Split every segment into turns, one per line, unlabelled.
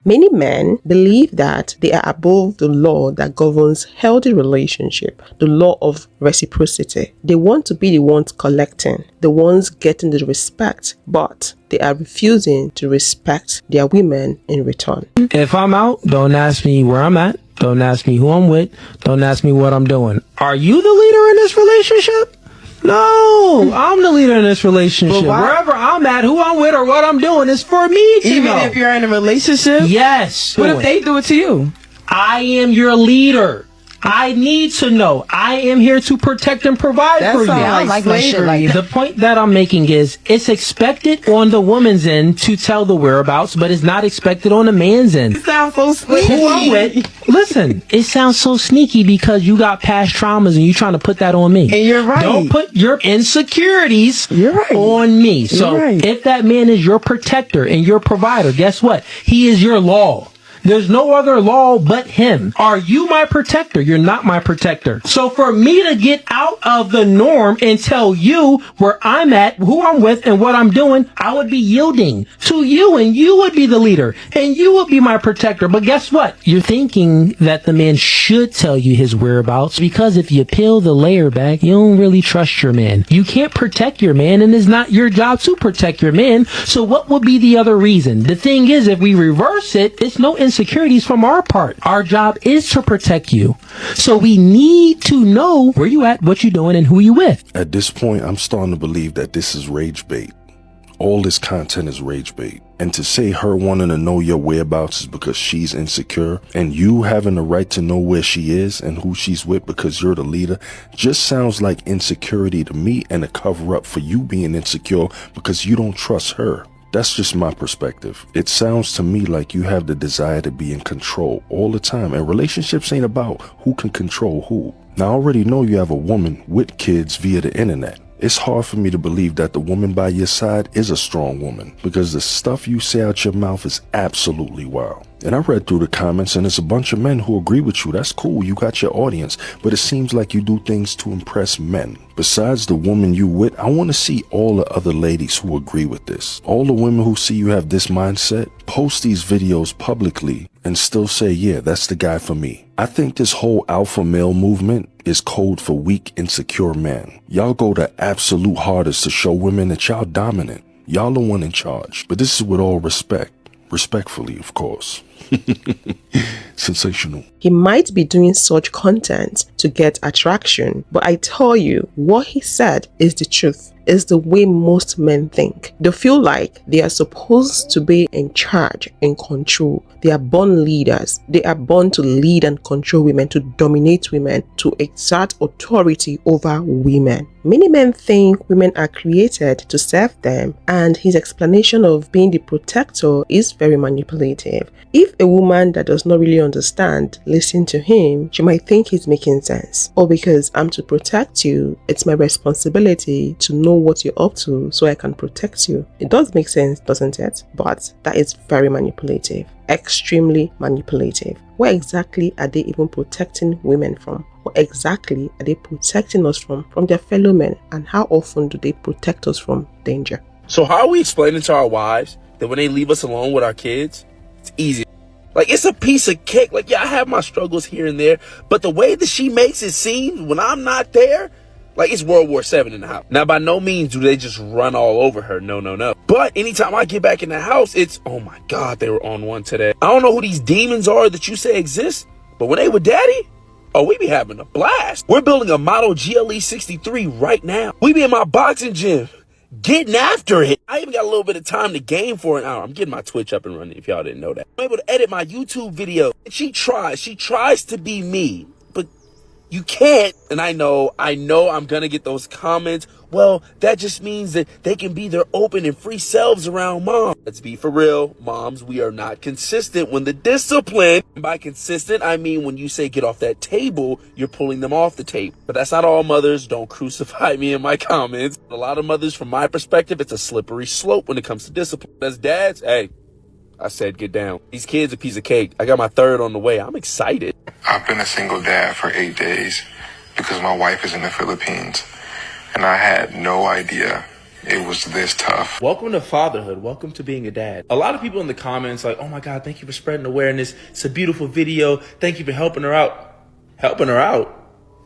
Many men believe that they are above the law that governs healthy relationship, the law of reciprocity. They want to be the ones collecting, the ones getting the respect, but they are refusing to respect their women in return.
If I'm out, don't ask me where I'm at. Don't ask me who I'm with. Don't ask me what I'm doing. Are you the leader in this relationship? No, I'm the leader in this relationship. Wherever I'm at, who I'm with, or what I'm doing is for me to
Even
know.
if you're in a relationship?
Yes.
What if they do it to you?
I am your leader. I need to know. I am here to protect and provide for you.
I don't like no shit like that.
The point that I'm making is it's expected on the woman's end to tell the whereabouts, but it's not expected on the man's end.
It sounds so sneaky.
Who I'm with, listen, it sounds so sneaky because you got past traumas and you're trying to put that on me.
And you're right.
Don't put your insecurities on me. So if that man is your protector and your provider, guess what? He is your law. There's no other law but him. Are you my protector? You're not my protector. So for me to get out of the norm and tell you where I'm at, who I'm with, and what I'm doing, I would be yielding to you, and you would be the leader, and you would be my protector. But guess what? You're thinking that the man should tell you his whereabouts, because if you peel the layer back, you don't really trust your man. You can't protect your man, and it's not your job to protect your man. So what would be the other reason? The thing is, if we reverse it, it's no insecurities from our part. Our job is to protect you. So we need to know where you at, what you doing, and who you with.
At this point, I'm starting to believe that this is rage bait. All this content is rage bait. And to say her wanting to know your whereabouts is because she's insecure, and you having the right to know where she is and who she's with because you're the leader, just sounds like insecurity to me, and a cover up for you being insecure because you don't trust her. That's just my perspective. It sounds to me like you have the desire to be in control all the time, and relationships ain't about who can control who. Now, I already know you have a woman with kids via the internet. It's hard for me to believe that the woman by your side is a strong woman, because the stuff you say out your mouth is absolutely wild. And I read through the comments, and there's a bunch of men who agree with you. That's cool, you got your audience, but it seems like you do things to impress men. Besides the woman you with, I want to see all the other ladies who agree with this. All the women who see you have this mindset, post these videos publicly and still say, yeah, that's the guy for me. I think this whole alpha male movement is code for weak, insecure men. Y'all go the absolute hardest to show women that y'all dominant. Y'all the one in charge. But this is with all respect. Respectfully, of course. Sensational.
He might be doing such content to get attraction, but I tell you, what he said is the truth. Is the way most men think. They feel like they are supposed to be in charge, in control. They are born leaders. They are born to lead and control women, to dominate women, to exert authority over women. Many men think women are created to serve them, and his explanation of being the protector is very manipulative. If a woman that does not really understand listen to him, she might think he's making sense. Or because I'm to protect you, it's my responsibility to know what you're up to so I can protect you. It does make sense, doesn't it? But that is very manipulative. Extremely manipulative. What exactly are they even protecting women from? What exactly are they protecting us from their fellow men? And how often do they protect us from danger?
So how are we explaining to our wives that when they leave us alone with our kids, it's easy? Like, it's a piece of cake. Like, yeah, I have my struggles here and there, but the way that she makes it seem when I'm not there, like it's World War VII in the house. Now, by no means do they just run all over her. No, no, no. But anytime I get back in the house, it's, oh my God, they were on one today. I don't know who these demons are that you say exist, but when they were daddy, oh, we be having a blast. We're building a model GLE 63 right now. We be in my boxing gym, getting after it. I even got a little bit of time to game for an hour. I'm getting my Twitch up and running if y'all didn't know that. I'm able to edit my YouTube video. And she tries to be me, but you can't. And I know I'm gonna get those comments. Well, that just means that they can be their open and free selves around mom. Let's be for real, moms, we are not consistent when the discipline. And by consistent, I mean when you say get off that table, you're pulling them off the table. But that's not all mothers. Don't crucify me in my comments. A lot of mothers, from my perspective, it's a slippery slope when it comes to discipline. As dads, hey, I said get down. These kids a piece of cake. I got my third on the way. I'm excited.
I've been a single dad for 8 days because my wife is in the Philippines. And I had no idea it was this tough.
Welcome to fatherhood. Welcome to being a dad. A lot of people in the comments like, oh my God, thank you for spreading awareness. It's a beautiful video. Thank you for helping her out. Helping her out?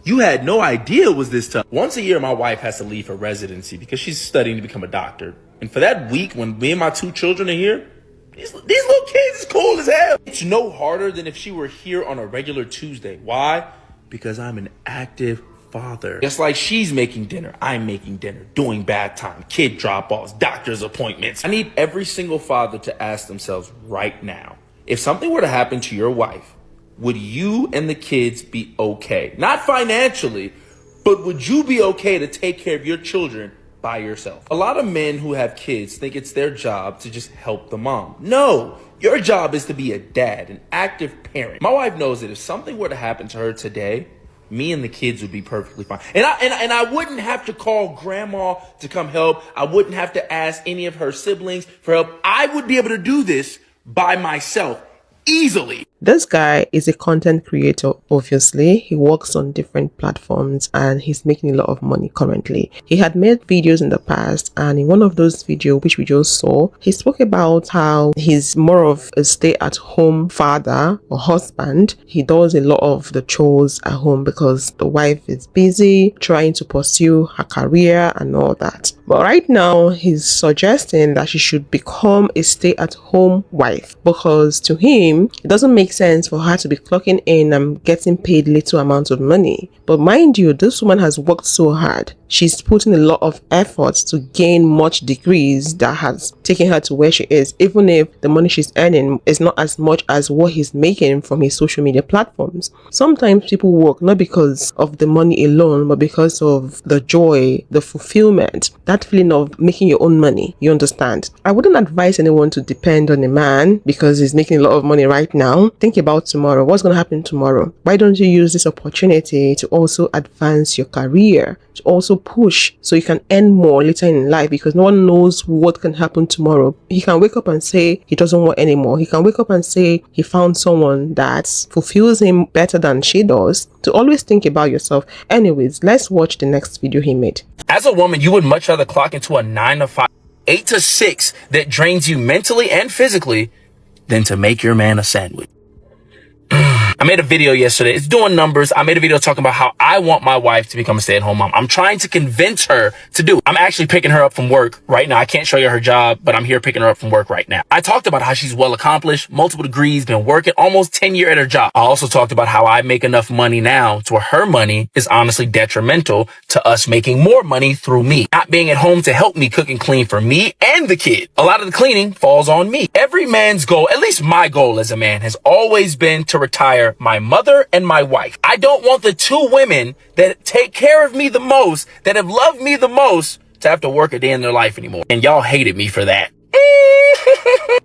You had no idea it was this tough. Once a year, my wife has to leave for residency because she's studying to become a doctor. And for that week, when me and my 2 children are here, these little kids is cool as hell. It's no harder than if she were here on a regular Tuesday. Why? Because I'm an active father. Just like she's making dinner, I'm making dinner, doing bath time, kid drop-offs, doctor's appointments. I need every single father to ask themselves right now, if something were to happen to your wife, would you and the kids be okay? Not financially, but would you be okay to take care of your children by yourself? A lot of men who have kids think it's their job to just help the mom. No, your job is to be a dad, an active parent. My wife knows that if something were to happen to her today, me and the kids would be perfectly fine. And I wouldn't have to call grandma to come help. I wouldn't have to ask any of her siblings for help. I would be able to do this by myself easily.
This guy is a content creator, obviously. He works on different platforms and he's making a lot of money currently. He had made videos in the past, and in one of those videos which we just saw, he spoke about how he's more of a stay-at-home father or husband. He does a lot of the chores at home because the wife is busy trying to pursue her career and all that. But right now, he's suggesting that she should become a stay-at-home wife because to him, it doesn't make sense for her to be clocking in and getting paid little amounts of money. But mind you, this woman has worked so hard. She's putting a lot of effort to gain much degrees that has taken her to where she is, even if the money she's earning is not as much as what he's making from his social media platforms. Sometimes people work not because of the money alone, but because of the joy, the fulfillment, that feeling of making your own money. You understand? I wouldn't advise anyone to depend on a man because he's making a lot of money right now. Think about tomorrow. What's going to happen tomorrow? Why don't you use this opportunity to also advance your career, to also push so you can earn more later in life, because no one knows what can happen tomorrow. He can wake up and say he doesn't want anymore. He can wake up and say he found someone that fulfills him better than she does. To always think about yourself. Anyways, let's watch the next video he made.
As a woman, you would much rather clock into a 9 to 5, 8 to 6 that drains you mentally and physically than to make your man a sandwich. I made a video yesterday. It's doing numbers. I made a video talking about how I want my wife to become a stay-at-home mom. I'm trying to convince her to do it. I'm actually picking her up from work right now. I can't show you her job, but I'm here picking her up from work right now. I talked about how she's well accomplished, multiple degrees, been working almost 10 years at her job. I also talked about how I make enough money now to where her money is honestly detrimental to us making more money through me. Not being at home to help me cook and clean for me and the kid. A lot of the cleaning falls on me. Every man's goal, at least my goal as a man, has always been to retire my mother and my wife. I don't want the 2 women that take care of me the most, that have loved me the most, to have to work a day in their life anymore. And y'all hated me for that.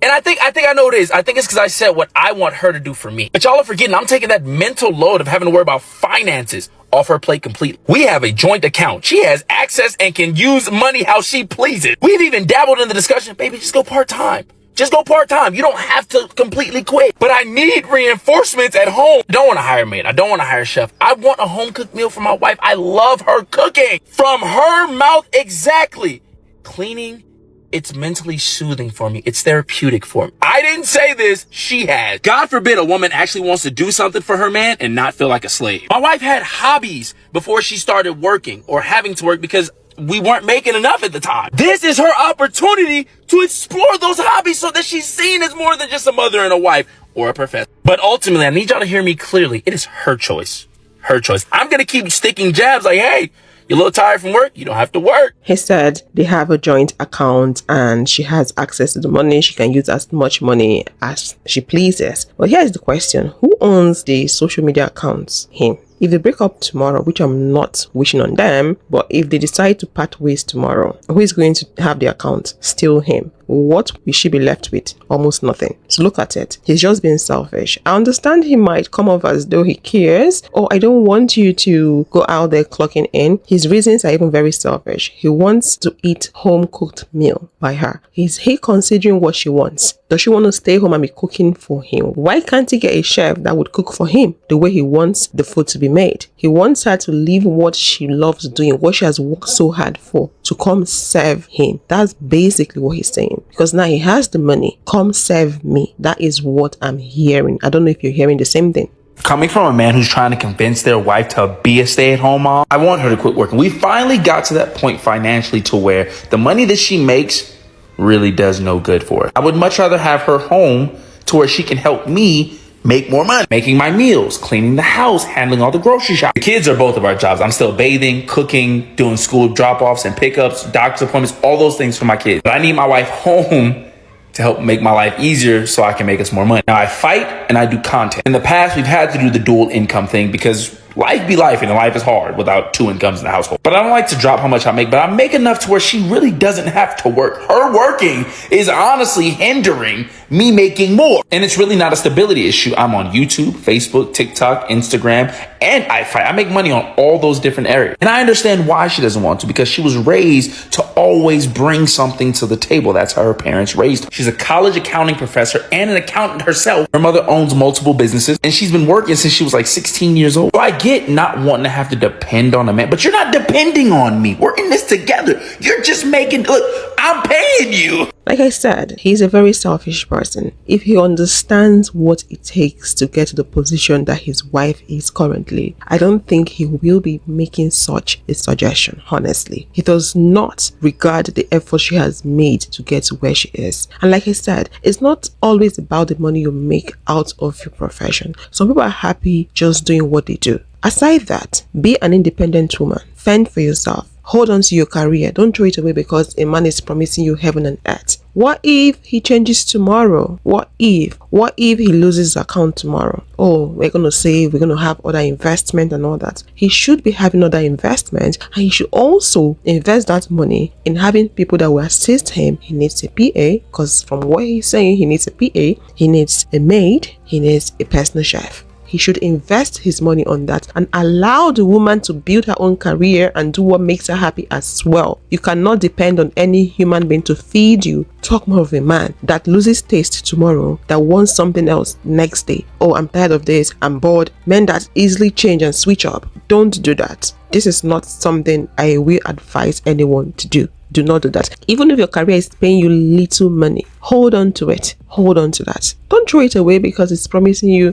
And I think I know what it is. I think it's because I said what I want her to do for me. But y'all are forgetting I'm taking that mental load of having to worry about finances off her plate completely. We have a joint account. She has access and can use money how she pleases. We've even dabbled in the discussion, baby, just go part-time. Just go part-time. You don't have to completely quit. But I need reinforcements at home. I don't want to hire a maid. I don't want to hire a chef. I want a home-cooked meal for my wife. I love her cooking. From her mouth, exactly. Cleaning, it's mentally soothing for me. It's therapeutic for me. I didn't say this. She has. God forbid a woman actually wants to do something for her man and not feel like a slave. My wife had hobbies before she started working or having to work because we weren't making enough at the time. This is her opportunity to explore those hobbies so that she's seen as more than just a mother and a wife or a professor. But ultimately, I need y'all to hear me clearly. It is her choice. Her choice. I'm going to keep sticking jabs like, hey, you're a little tired from work? You don't have to work.
He said they have a joint account and she has access to the money. She can use as much money as she pleases. But here's the question. Who owns the social media accounts? Him. If they break up tomorrow, which I'm not wishing on them, but if they decide to part ways tomorrow, who is going to have the account? Still him. What will she be left with? Almost nothing. So look at it. He's just being selfish. I understand he might come off as though he cares. Oh, I don't want you to go out there clocking in. His reasons are even very selfish. He wants to eat home-cooked meal by her. Is he considering what she wants? Does she want to stay home and be cooking for him? Why can't he get a chef that would cook for him the way he wants the food to be made? He wants her to leave what she loves doing, what she has worked so hard for, to come serve him. That's basically what he's saying. Because now he has the money. Come serve me. That is what I'm hearing. I don't know if you're hearing the same thing.
Coming from a man who's trying to convince their wife to be a stay-at-home mom, I want her to quit working. We finally got to that point financially to where the money that she makes really does no good for her. I would much rather have her home to where she can help me make more money, making my meals, cleaning the house, handling all the grocery shopping. The kids are both of our jobs. I'm still bathing, cooking, doing school drop-offs and pickups, doctor's appointments, all those things for my kids. But I need my wife home to help make my life easier so I can make us more money. Now I fight and I do content. In the past, we've had to do the dual income thing because life be life and life is hard without two incomes in the household. But I don't like to drop how much I make, but I make enough to where she really doesn't have to work. Her working is honestly hindering me making more. And it's really not a stability issue. I'm on YouTube, Facebook, TikTok, Instagram, and I fight. I make money on all those different areas. And I understand why she doesn't want to, because she was raised to always bring something to the table. That's how her parents raised her. She's a college accounting professor and an accountant herself. Her mother owns multiple businesses and she's been working since she was like 16 years old. So I get not wanting to have to depend on a man, but you're not depending on me. We're in this together. You're just making, look, I'm paying you.
Like I said, he's a very selfish person. If he understands what it takes to get to the position that his wife is currently, I don't think he will be making such a suggestion, honestly. He does not regard the effort she has made to get to where she is. And like I said, it's not always about the money you make out of your profession. Some people are happy just doing what they do. Aside that, be an independent woman. Fend for yourself. Hold on to your career. Don't throw it away because a man is promising you heaven and earth. What if he changes tomorrow? What if he loses his account tomorrow? Oh, we're going to save, we're going to have other investment and all that. He should be having other investment, and he should also invest that money in having people that will assist him. He needs a PA, because from what he's saying, he needs a PA, he needs a maid, he needs a personal chef. He should invest his money on that and allow the woman to build her own career and do what makes her happy as well. You cannot depend on any human being to feed you. Talk more of a man that loses taste tomorrow, that wants something else next day. Oh, I'm tired of this, I'm bored. Men that easily change and switch up. Don't do that. This is not something I will advise anyone to do. Do not do that. Even if your career is paying you little money, hold on to it. Hold on to that. Don't throw it away because it's promising you,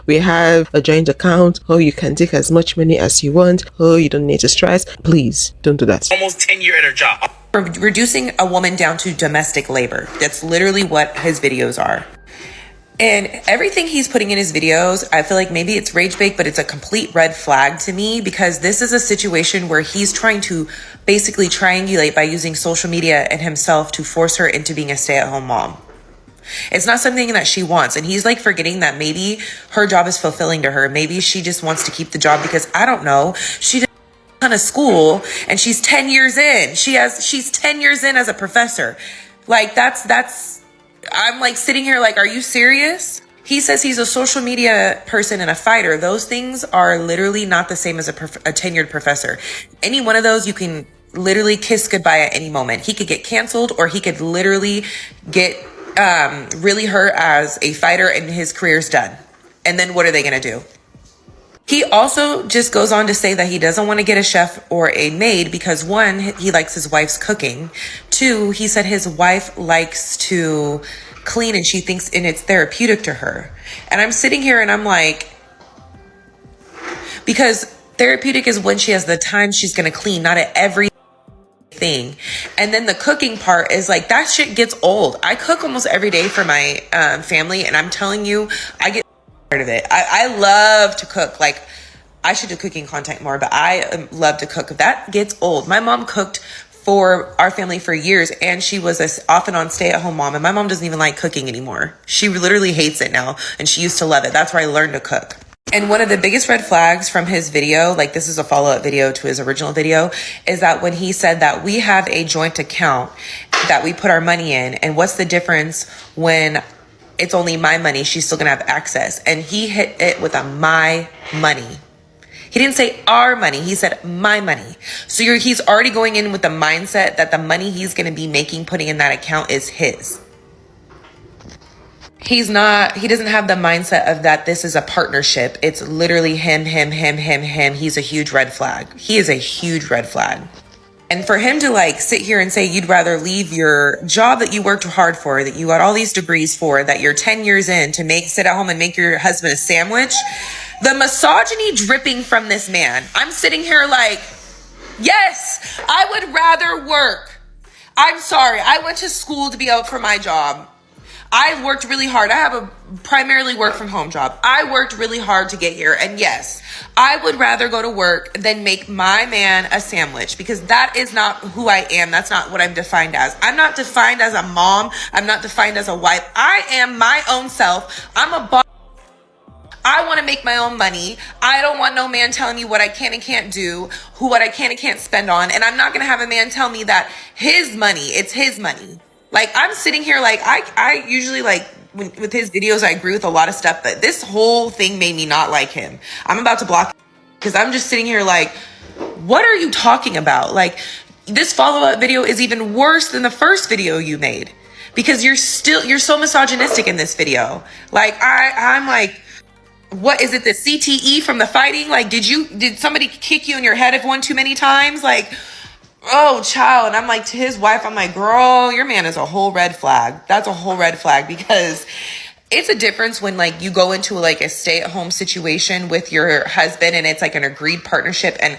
we have a joint account. Oh, you can take as much money as you want. Oh, you don't need to stress. Please don't do that.
Almost 10 years at her job.
Reducing a woman down to domestic labor. That's literally what his videos are. And everything he's putting in his videos, I feel like maybe it's rage bait, but it's a complete red flag to me, because this is a situation where he's trying to basically triangulate by using social media and himself to force her into being a stay-at-home mom. It's not something that she wants. And he's like forgetting that maybe her job is fulfilling to her. Maybe she just wants to keep the job because, I don't know, she did a ton of school and she's 10 years in. She's 10 years in as a professor. Like I'm like sitting here like, are you serious? He says he's a social media person and a fighter. Those things are literally not the same as a tenured professor. Any one of those, you can literally kiss goodbye at any moment. He could get canceled, or he could literally get really hurt as a fighter and his career's done. And then what are they going to do? He also just goes on to say that he doesn't want to get a chef or a maid because, one, he likes his wife's cooking. Two, he said his wife likes to clean and she thinks and it's therapeutic to her. And I'm sitting here and I'm like, because therapeutic is when she has the time she's going to clean, not at every thing. And then the cooking part is like, that shit gets old. I cook almost every day for my family, and I'm telling you, I get of it. I love to cook. Like, I should do cooking content more, but I love to cook. That gets old. My mom cooked for our family for years, and she was off and on stay-at-home mom, and my mom doesn't even like cooking anymore. She literally hates it now, and she used to love it. That's where I learned to cook. And one of the biggest red flags from his video, like this is a follow-up video to his original video, is that when he said that we have a joint account that we put our money in, and what's the difference when it's only my money, she's still gonna have access. And he hit it with a my money. He didn't say our money, he said my money. So he's already going in with the mindset that the money he's gonna be making, putting in that account is his. he doesn't have the mindset of that this is a partnership. It's literally him. He's a huge red flag. He is a huge red flag. And for him to like sit here and say you'd rather leave your job that you worked hard for, that you got all these degrees for, that you're 10 years in to sit at home and make your husband a sandwich, the misogyny dripping from this man. I'm sitting here like, yes, I would rather work. I'm sorry. I went to school to be out for my job. I worked really hard. I have a primarily work from home job. I worked really hard to get here. And yes, I would rather go to work than make my man a sandwich, because that is not who I am. That's not what I'm defined as. I'm not defined as a mom. I'm not defined as a wife. I am my own self. I'm a boss. I want to make my own money. I don't want no man telling me what I can and can't do, what I can and can't spend on. And I'm not going to have a man tell me that his money, it's his money. Like, I'm sitting here like, I usually like, with his videos, I agree with a lot of stuff, but this whole thing made me not like him. I'm about to block him because I'm just sitting here like, what are you talking about? Like, this follow-up video is even worse than the first video you made, because you're so misogynistic in this video. Like, I'm like, what is it, the CTE from the fighting? Like, did somebody kick you in your head one too many times? Like, oh, child. And I'm like, to his wife, I'm like, girl, your man is a whole red flag. That's a whole red flag, because it's a difference when like you go into like a stay-at-home situation with your husband and it's like an agreed partnership. And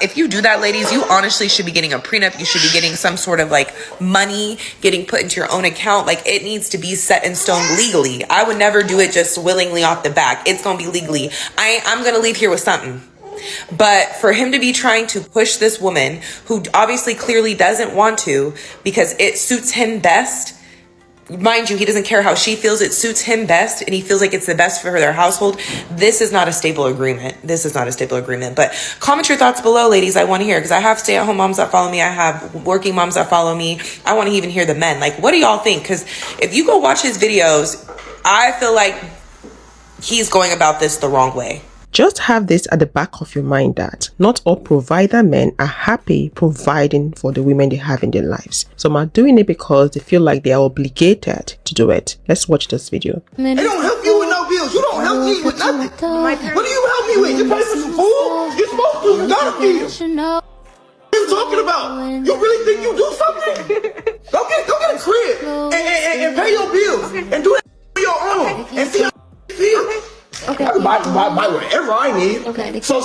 if you do that, ladies, you honestly should be getting a prenup. You should be getting some sort of like money getting put into your own account. Like, it needs to be set in stone legally. I would never do it just willingly off the back. It's going to be legally. I'm going to leave here with something. But for him to be trying to push this woman who obviously clearly doesn't want to, because it suits him best. Mind you, he doesn't care how she feels. It suits him best, and he feels like it's the best for their household. This is not a stable agreement. This is not a stable agreement. But comment your thoughts below, ladies. I want to hear, because I have stay-at-home moms that follow me. I have working moms that follow me. I want to even hear the men. Like, what do y'all think? Because if you go watch his videos, I feel like he's going about this the wrong way.
Just have this at the back of your mind that not all provider men are happy providing for the women they have in their lives. Some are doing it because they feel like they are obligated to do it. Let's watch this video.
They don't help you with no bills. You don't help me with nothing. What do you help me with? You pay for some food? You're supposed to. You gotta feed. What are you talking about? You really think you do something? Go get a crib and pay your bills and do that for your own and see how you feel.
Okay.
I can buy whatever I need.
Okay.
So.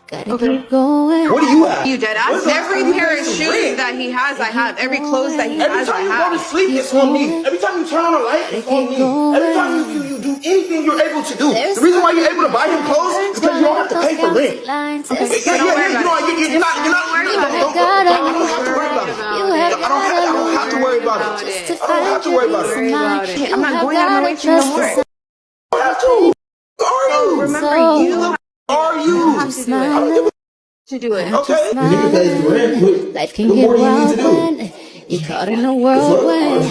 Gotta keep going.
What do you have?
You dead ass. Every pair of shoes that he has, I have. Every clothes that he
Every
has, I
time you
have.
go to sleep, it's on me. Every time you turn on a light, it's on me. Every time you do anything you're able to do. The reason why you're able to buy him clothes is because you don't have to pay for rent.
Okay,
You're not. I don't have to worry about it. I don't have to worry about it. I don't have to worry about it.
I'm not going out my way from no more.
I don't have to. Who are you?
Remember, you
Are you?
have to do it. I don't give a to do it.
Okay.
Life can get wild when you're caught in a whirlwind.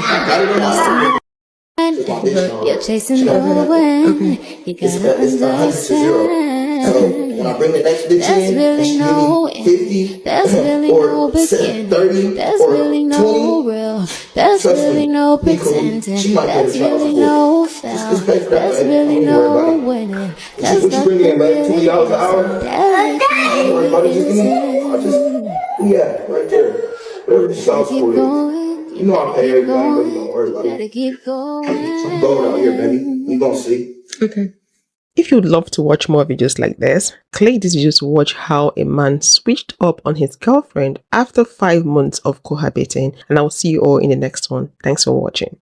You're chasing the wind. You gotta understand.
When I bring the next bitch
There's really no end.
50,
There's really no beginning.
30,
There's
or
really no
20.
real. There's
Trust
really
me,
no
be cool.
pretending.
She might
There's
get a
really
child
no
Just
foul.
pay for that,
There's
baby.
really
Don't worry
no
about it.
winning. There's
What you bringing in, babe? $20 an hour?
Don't
worry about it. Just give me. Yeah, right there. Whatever the sauce for
keep
you.
going.
You know I pay everything, but you don't worry about
Gotta
it.
keep going.
I'm going out here, baby. You gonna see.
Okay. If you'd love to watch more videos like this, click this video to watch how a man switched up on his girlfriend after 5 months of cohabiting, and I'll see you all in the next one. Thanks for watching.